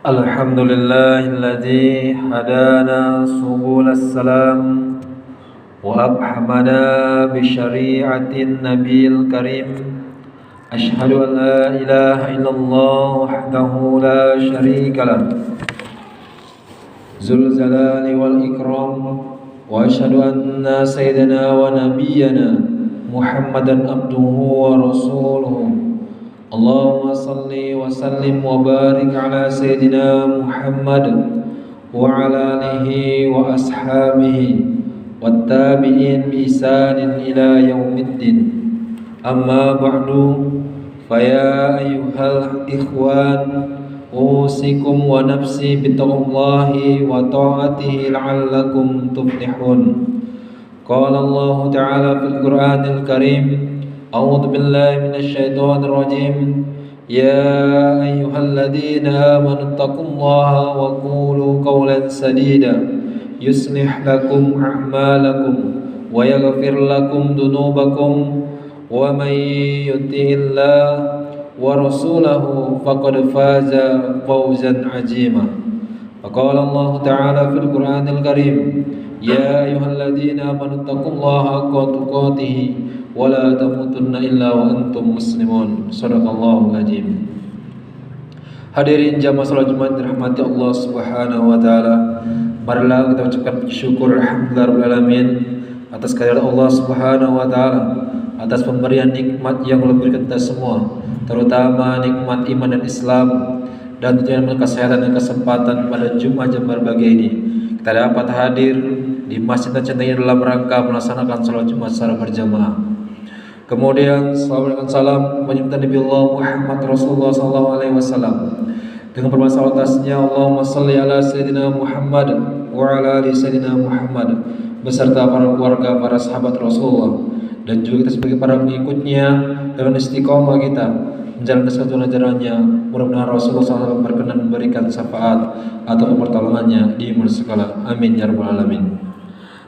الحمد لله الذي هدانا سبل السلام وأبحمنا بشريعة النبي الكريم. أشهد أن لا إله إلا الله وحده لا شريك له ذو الجلال والإكرام. وأشهد أن سيدنا ونبينا محمدا عبده ورسوله. اللهم صل وسلم وبارك على سيدنا محمد وعلى آله وأصحابه والتابعين بإحسان إلى يوم الدين. أما بعد، فيا أيها الإخوان، أوصيكم ونفسي بتقوى الله وطاعته لعلكم تفلحون. قال الله تعالى في القرآن الكريم: أعوذ بالله من الشيطان الرجيم. يا أيها الذين آمنوا اتقوا الله وقولوا قولا سديدا يصلح لكم أعمالكم ويغفر لكم ذنوبكم ومن يطع الله ورسوله فقد فاز فوزا عظيما. وقال الله تعالى في القرآن الكريم: يا أيها الذين آمنوا اتقوا الله حق تقاته wala tamutunna illa wa antum muslimun. Shadaqallahul azim. Hadirin jamaah salat Jumat dirahmati Allah Subhanahu wa taala. Marilah kita ucapkan syukur alhamdulillahirabbil alamin atas kehadirat Allah Subhanahu wa taala, atas pemberian nikmat yang Allah berikan kita semua, terutama nikmat iman dan Islam, dan tentunya kesehatan dan kesempatan pada Jumat yang berbahagia ini kita dapat hadir di masjid tercinta ini dalam rangka melaksanakan salat Jumat secara berjamaah. Kemudian salawat dan salam menyebutkan Nabi Allah Muhammad Rasulullah SAW dengan bermasalah atasnya Allahumma salli ala Sayyidina Muhammad wa ala ali Sayyidina Muhammad beserta para keluarga, para sahabat Rasulullah, dan juga kita sebagai para pengikutnya dengan istiqomah kita menjalankan satu ajarannya. Mudah-mudahan Rasulullah SAW berkenan memberikan syafaat atau pertolongannya di umur segala. Amin ya rabbal alamin.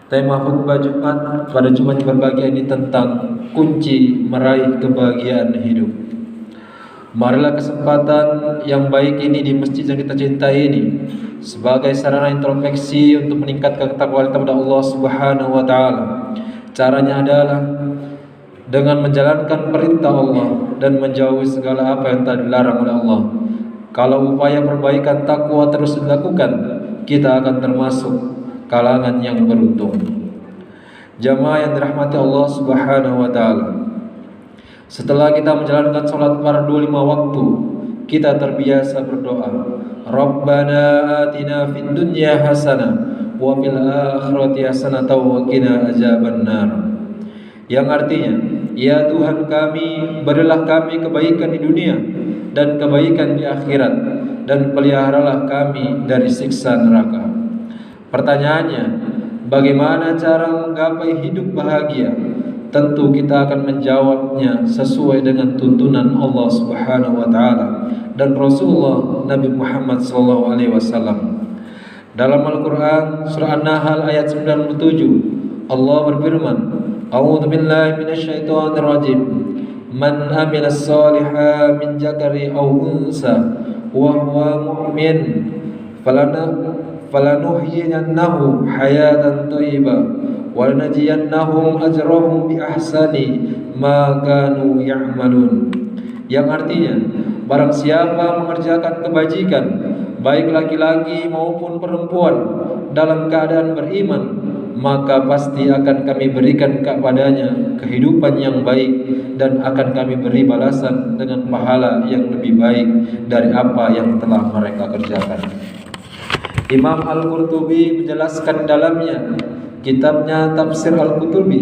Tema khutbah Jumat pada Jumat berbahagia ini tentang kunci meraih kebahagiaan hidup. Marilah kesempatan yang baik ini di masjid yang kita cintai ini sebagai sarana introspeksi untuk meningkatkan ketakwaan kepada Allah Subhanahu wa taala. Caranya adalah dengan menjalankan perintah Allah dan menjauhi segala apa yang telah dilarang oleh Allah. Kalau upaya perbaikan takwa terus dilakukan, kita akan termasuk kalangan yang beruntung. Jamaah yang dirahmati Allah Subhanahu wa taala, setelah kita menjalankan salat fardu 5 waktu, kita terbiasa berdoa, Rabbana atina fid dunya hasanah wa fil akhirati hasanah wa qina azabannar. Yang artinya, ya Tuhan kami, berilah kami kebaikan di dunia dan kebaikan di akhirat, dan peliharalah kami dari siksa neraka. Pertanyaannya, bagaimana cara menggapai hidup bahagia? Tentu kita akan menjawabnya sesuai dengan tuntunan Allah Subhanahu wa taala dan Rasulullah Nabi Muhammad sallallahu alaihi wasallam. Dalam Al-Qur'an surah An-Nahl ayat 97, Allah berfirman, A'udzu billahi minasyaitonir rajim. Man amila shalihan min dzakari aw unsa wa huwa mu'min falanuhyiyannahu hayatan thayyibah wa lanajziyannahum ajrahum bi ahsani ma kanu ya'malun. Yang artinya, barang siapa mengerjakan kebajikan, baik laki-laki maupun perempuan, dalam keadaan beriman, maka pasti akan kami berikan kepadanya kehidupan yang baik, dan akan kami beri balasan dengan pahala yang lebih baik dari apa yang telah mereka kerjakan. Imam Al-Qurtubi menjelaskan dalamnya kitabnya Tafsir Al-Qurtubi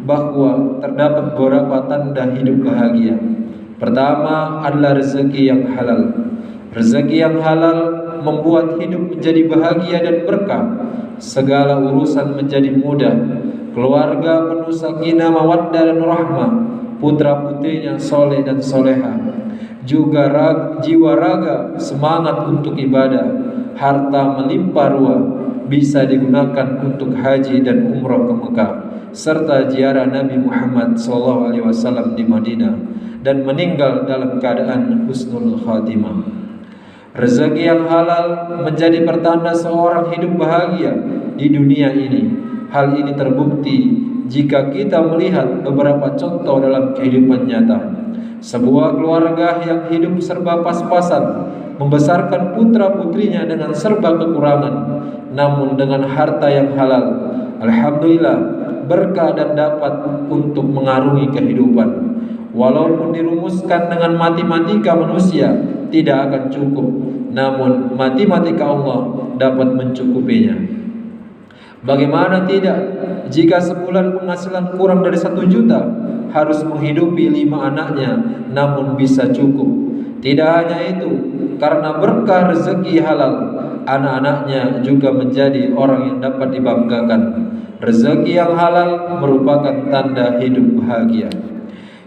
bahwa terdapat beberapa tanda hidup bahagia. Pertama adalah rezeki yang halal. Rezeki yang halal membuat hidup menjadi bahagia dan berkah. Segala urusan menjadi mudah. Keluarga penuh sakinah, mawaddah dan rahmah. Putra-putrinya soleh dan soleha. Juga jiwa raga semangat untuk ibadah. Harta melimpah ruah, bisa digunakan untuk haji dan umrah ke Mekah, serta ziarah Nabi Muhammad SAW di Madinah, dan meninggal dalam keadaan husnul khatimah. Rezeki yang halal menjadi pertanda seorang hidup bahagia di dunia ini. Hal ini terbukti jika kita melihat beberapa contoh dalam kehidupan nyata. Sebuah keluarga yang hidup serba pas-pasan membesarkan putra-putrinya dengan serba kekurangan, namun dengan harta yang halal. Alhamdulillah, berkah dan dapat untuk mengarungi kehidupan. Walaupun dirumuskan dengan matematika manusia tidak akan cukup, namun matematika Allah dapat mencukupinya. Bagaimana tidak jika sebulan penghasilan kurang dari 1 juta, harus menghidupi 5 anaknya, namun bisa cukup. Tidak hanya itu, karena berkah rezeki halal, anak-anaknya juga menjadi orang yang dapat dibanggakan. Rezeki yang halal merupakan tanda hidup bahagia.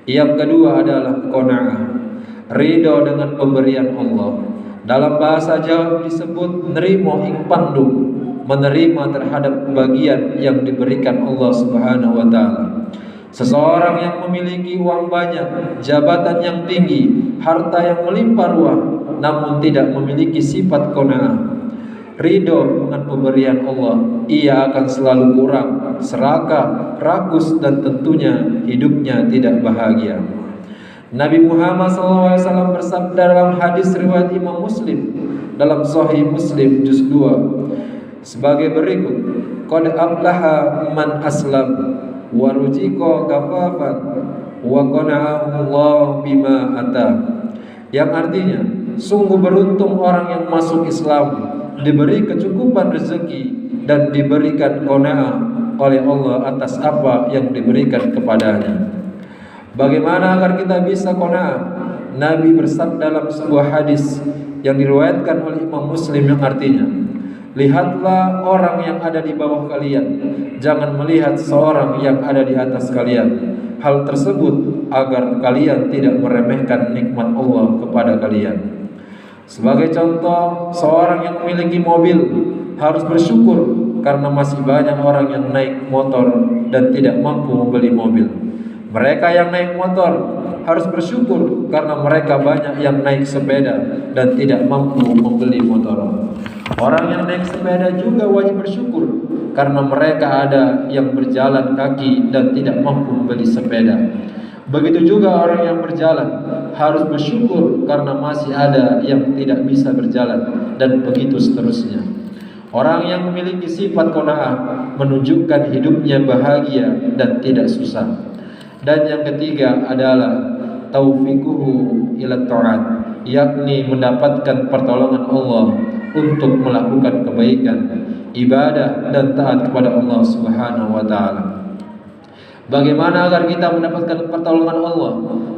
Yang kedua adalah qanaah, ridho dengan pemberian Allah. Dalam bahasa Jawa disebut nerimo ing pandum, menerima terhadap bagian yang diberikan Allah Subhanahu wa taala. Seseorang yang memiliki uang banyak, jabatan yang tinggi, harta yang melimpah ruah, namun tidak memiliki sifat qanaah, ridho dengan pemberian Allah, ia akan selalu kurang, serakah, rakus, dan tentunya hidupnya tidak bahagia. Nabi Muhammad SAW bersabda dalam hadis riwayat Imam Muslim dalam Sahih Muslim juz 2 sebagai berikut: qad aflaha man aslam wa ruziqa ghafafan wa qana'ahu Allah bima ata. Yang artinya, sungguh beruntung orang yang masuk Islam, diberi kecukupan rezeki dan diberikan qanaah oleh Allah atas apa yang diberikan kepadanya. Bagaimana agar kita bisa qanaah? Nabi bersabda dalam sebuah hadis yang diriwayatkan oleh Imam Muslim yang artinya, lihatlah orang yang ada di bawah kalian, jangan melihat seorang yang ada di atas kalian. Hal tersebut agar kalian tidak meremehkan nikmat Allah kepada kalian. Sebagai contoh, seorang yang memiliki mobil harus bersyukur karena masih banyak orang yang naik motor dan tidak mampu membeli mobil. Mereka yang naik motor harus bersyukur karena mereka banyak yang naik sepeda dan tidak mampu membeli motor. Orang yang naik sepeda juga wajib bersyukur karena mereka ada yang berjalan kaki dan tidak mampu membeli sepeda. Begitu juga orang yang berjalan harus bersyukur karena masih ada yang tidak bisa berjalan, dan begitu seterusnya. Orang yang memiliki sifat qanaah menunjukkan hidupnya bahagia dan tidak susah. Dan yang ketiga adalah taufiquhu ila ta'at, yakni mendapatkan pertolongan Allah untuk melakukan kebaikan, ibadah dan taat kepada Allah Subhanahu wa taala. Bagaimana agar kita mendapatkan pertolongan Allah?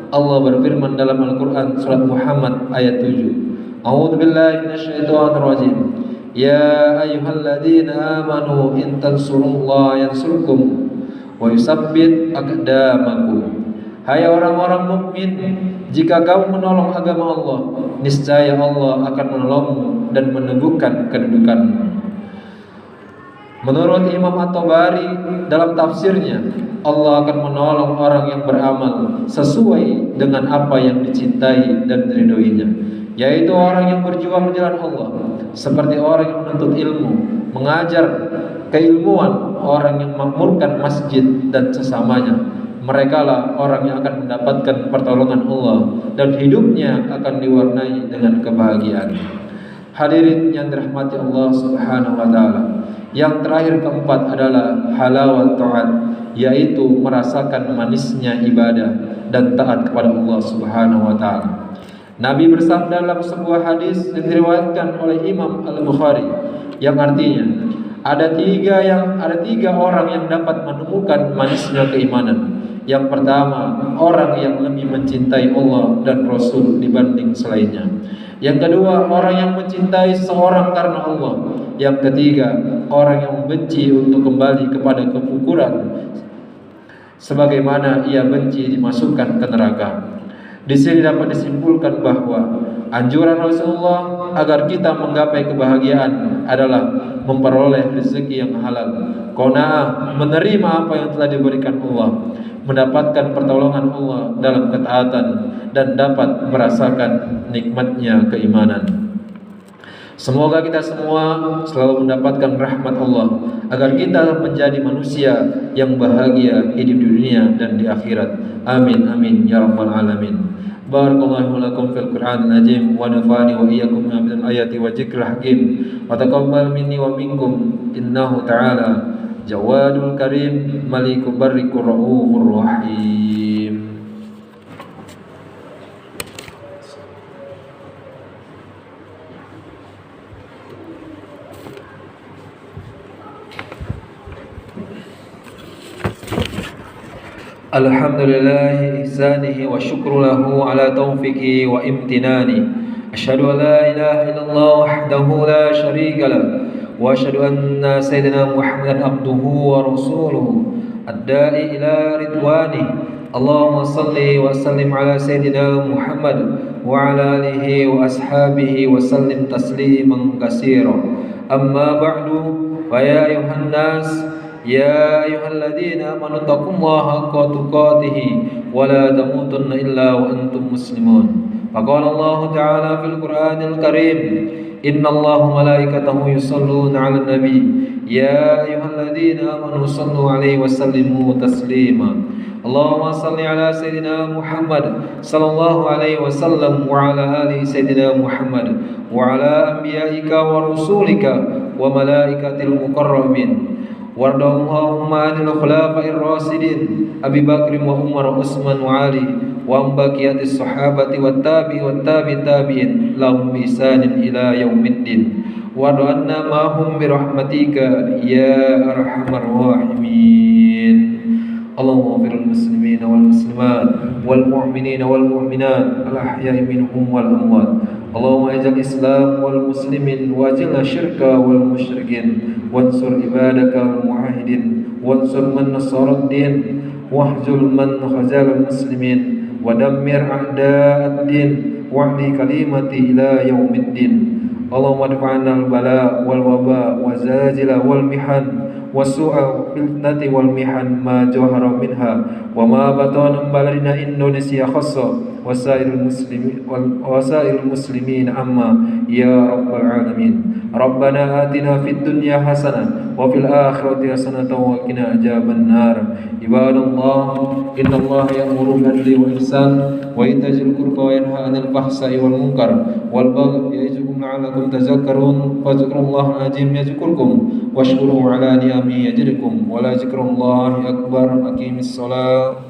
Allah berfirman dalam Al-Qur'an surat Muhammad ayat 7. A'udzubillahi minasyaitonir rajim. Ya ayyuhalladzina amanu in tansurullaha yansurkum wa yusabbit aqdamakum. Hai orang-orang mukmin, jika kamu menolong agama Allah, niscaya Allah akan menolongmu dan meneguhkan kedudukanmu. Menurut Imam At-Tabari dalam tafsirnya, Allah akan menolong orang yang beramal sesuai dengan apa yang dicintai dan diridhoinya, yaitu orang yang berjuang di jalan Allah, seperti orang yang menuntut ilmu, mengajar keilmuan, orang yang memakmurkan masjid dan sesamanya. Mereka lah orang yang akan mendapatkan pertolongan Allah dan hidupnya akan diwarnai dengan kebahagiaan. Hadirin yang dirahmati Allah Subhanahu wa taala. Yang terakhir keempat adalah halawat ta'at, yaitu merasakan manisnya ibadah dan taat kepada Allah Subhanahu wa taala. Nabi bersabda dalam sebuah hadis yang diriwayatkan oleh Imam Al-Bukhari yang artinya, ada tiga orang yang dapat menemukan manisnya keimanan. Yang pertama, orang yang lebih mencintai Allah dan Rasul dibanding selainnya. Yang kedua, orang yang mencintai seorang karena Allah. Yang ketiga, orang yang benci untuk kembali kepada kekufuran, sebagaimana ia benci dimasukkan ke neraka. Di sini dapat disimpulkan bahwa anjuran Rasulullah agar kita menggapai kebahagiaan adalah memperoleh rezeki yang halal, qanaah, menerima apa yang telah diberikan Allah, mendapatkan pertolongan Allah dalam ketaatan, dan dapat merasakan nikmatnya keimanan. Semoga kita semua selalu mendapatkan rahmat Allah, agar kita menjadi manusia yang bahagia hidup di dunia dan di akhirat. Amin amin ya rabbal alamin. Barakallahu lakum fil Qur'anil azim wa nafa'ani wa iyyakum min ayati wa dzikril hakim. Wa taqabbal minni wa minkum innahu ta'ala jawadul karim malikur barrikur raufur rahim. Alhamdulillahi ihsanihi wa syukru lahu ala taufiqi wa imtinani. Asyhadu an la ilaha illallah wahdahu la syarika lah wa asyhadu anna sayyidina Muhammadan abduhu wa rasuluhu ad-da'i ila ridwani. Allahumma salli wa sallim ala sayyidina Muhammad wa ala alihi wa ashabihi wa sallim tasliman katsira. Amma ba'du, fa ya ayuhan nas يا أيها الذين آمنوا اتقوا الله حق تقاته ولا تموتن إلا وأنتم مسلمون. فقال الله تعالى في القرآن الكريم إن الله وملائكته يصلون على النبي يا أيها الذين آمنوا صلوا عليه وسلموا تسليما. اللهم صل على سيدنا محمد صلى الله عليه وسلم وعلى آل سيدنا محمد وعلى أنبيائك ورسولك وملائكة المقربين. وارض اللهم عن الخلفاء الراشدين أبي بكر وعمر وعثمان وعلي وعن بقية الصحابة والتابعين لهم بإحسان إلى يوم الدين. وارض عنا معهم برحمتك يا أرحم الراحمين. اللهم اغفر للمسلمين والمسلمات والمؤمنين والمؤمنات الأحياء منهم والأموات. اللهم اجعل الإسلام والمسلمين واجعل الشرك والمشركين وانصر عبادك الموحدين وانصر من نصر الدين واخذل من خذل المسلمين ودمر أعداء الدين واعلي كلمتي إلى يوم الدين. اللهم ادفع عنا البلاء والوباء والزلازل والمحن والسوء والفتنة والمحن ما ظهر منها وما بطن من بلدنا إندونيسيا خاصة وسائر المسلمين عما يا رب العالمين. ربنا آتنا في الدنيا حسنة وفي الآخرة حسنة وقنا عذاب النار. عباد الله إن الله يأمر بالعدل والإحسان وإيتاء ذي القربى وينهى عن الفحشاء والمنكر والبغي يعظكم لعلكم تذكرون. فاذكروا الله العظيم يذكركم واشكروه على نعمه يزدكم ولذكر الله أكبر. أقيموا الصلاة.